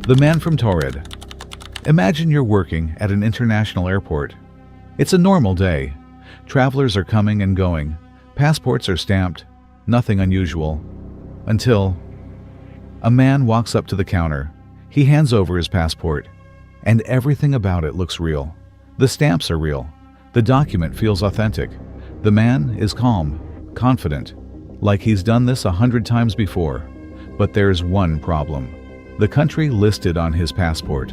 The man from Torrid. Imagine you're working at an international airport. It's a normal day. Travelers are coming and going. Passports are stamped. Nothing unusual. Until a man walks up to the counter. He hands over his passport, and everything about it looks real. The stamps are real. The document feels authentic. The man is calm, confident, like he's done this 100 times before. But there's one problem. The country listed on his passport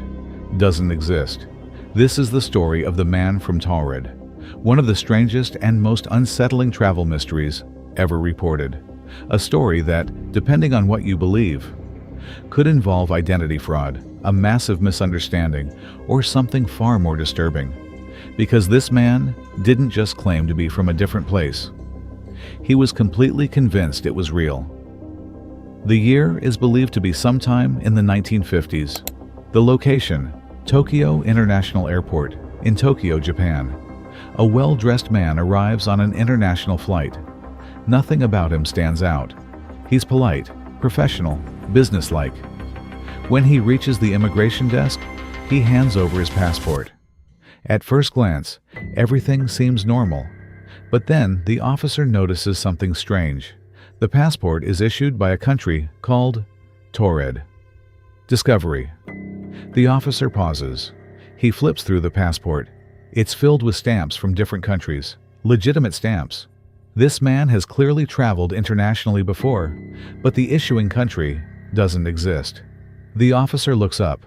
doesn't exist. This is the story of the man from Torrid, one of the strangest and most unsettling travel mysteries ever reported. A story that, depending on what you believe, could involve identity fraud, a massive misunderstanding, or something far more disturbing. Because this man didn't just claim to be from a different place. He was completely convinced it was real. The year is believed to be sometime in the 1950s. The location, Tokyo International Airport in Tokyo, Japan. A well-dressed man arrives on an international flight. Nothing about him stands out. He's polite, professional, businesslike. When he reaches the immigration desk, he hands over his passport. At first glance, everything seems normal. But then the officer notices something strange. The passport is issued by a country called Torrid. Discovery. The officer pauses. He flips through the passport. It's filled with stamps from different countries, legitimate stamps. This man has clearly traveled internationally before, but the issuing country doesn't exist. The officer looks up.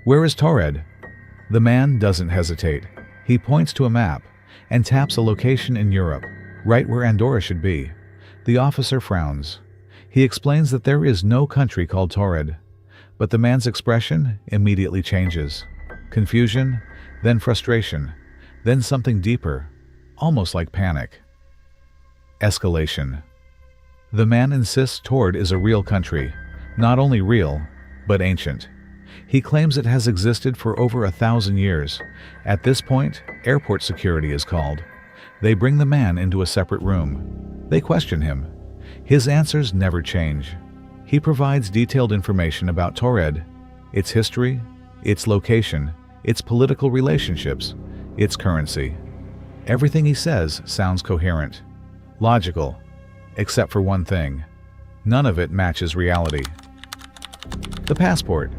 Where is Torrid? The man doesn't hesitate. He points to a map and taps a location in Europe, right where Andorra should be. The officer frowns. He explains that there is no country called Torrid, but the man's expression immediately changes. Confusion, then frustration, then something deeper, almost like panic. Escalation. The man insists Torrid is a real country, not only real, but ancient. He claims it has existed for over 1,000 years. At this point, airport security is called. They bring the man into a separate room. They question him. His answers never change. He provides detailed information about Torrid, its history, its location, its political relationships, its currency. Everything he says sounds coherent, logical, except for one thing. None of it matches reality. The passport.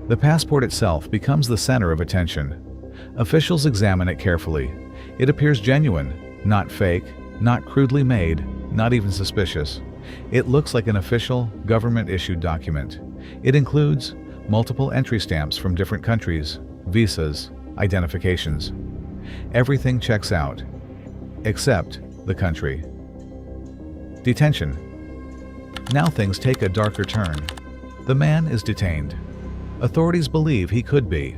The passport itself becomes the center of attention. Officials examine it carefully. It appears genuine, not fake, not crudely made, not even suspicious. It looks like an official, government-issued document. It includes multiple entry stamps from different countries, visas, identifications. Everything checks out, except the country. Detention. Now things take a darker turn. The man is detained. Authorities believe he could be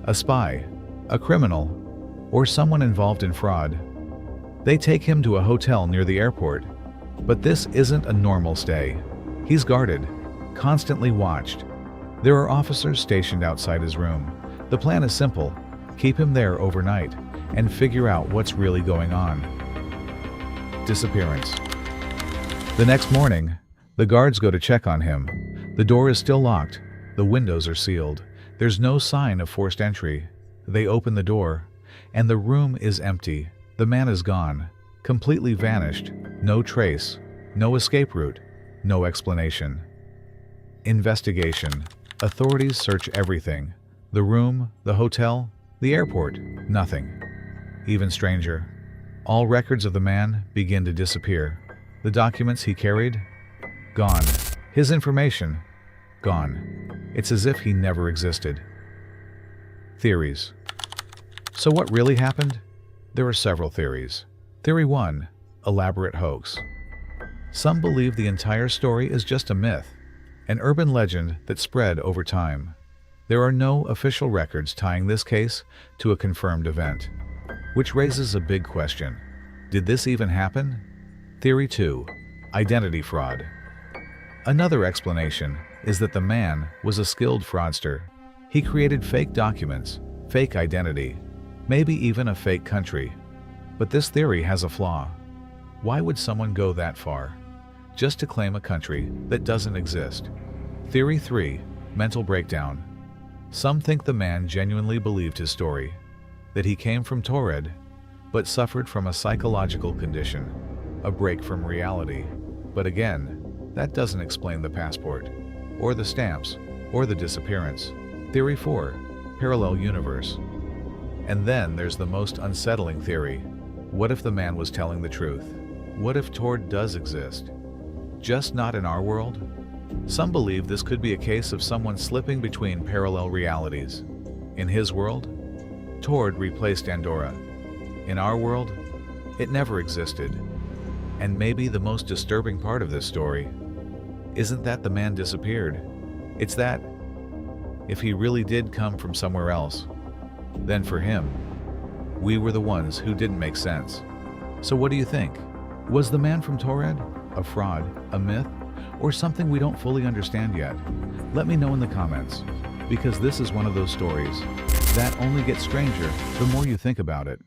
a spy, a criminal, or someone involved in fraud. They take him to a hotel near the airport. But this isn't a normal stay. He's guarded, constantly watched. There are officers stationed outside his room. The plan is simple: keep him there overnight and figure out what's really going on. Disappearance. The next morning, the guards go to check on him. The door is still locked. The windows are sealed. There's no sign of forced entry. They open the door, and the room is empty. The man is gone, completely vanished. No trace, no escape route, no explanation. Investigation. Authorities search everything. The room, the hotel, the airport. Nothing. Even stranger. All records of the man begin to disappear. The documents he carried? Gone. His information? Gone. It's as if he never existed. Theories. So what really happened? There are several theories. Theory 1. Elaborate hoax. Some believe the entire story is just a myth, an urban legend that spread over time. There are no official records tying this case to a confirmed event, which raises a big question. Did this even happen? Theory 2. Identity fraud. Another explanation is that the man was a skilled fraudster. He created fake documents, fake identity, maybe even a fake country. But this theory has a flaw. Why would someone go that far, just to claim a country that doesn't exist? Theory 3. Mental breakdown. Some think the man genuinely believed his story, that he came from Taured, but suffered from a psychological condition, a break from reality. But again, that doesn't explain the passport, or the stamps, or the disappearance. Theory 4. Parallel universe. And then there's the most unsettling theory. What if the man was telling the truth? What if Taured does exist, just not in our world? Some believe this could be a case of someone slipping between parallel realities. In his world, Taured replaced Andorra. In our world, it never existed. And maybe the most disturbing part of this story isn't that the man disappeared. It's that, if he really did come from somewhere else, then for him, we were the ones who didn't make sense. So what do you think? Was the man from Taured a fraud, a myth, or something we don't fully understand yet? Let me know in the comments, because this is one of those stories that only gets stranger the more you think about it.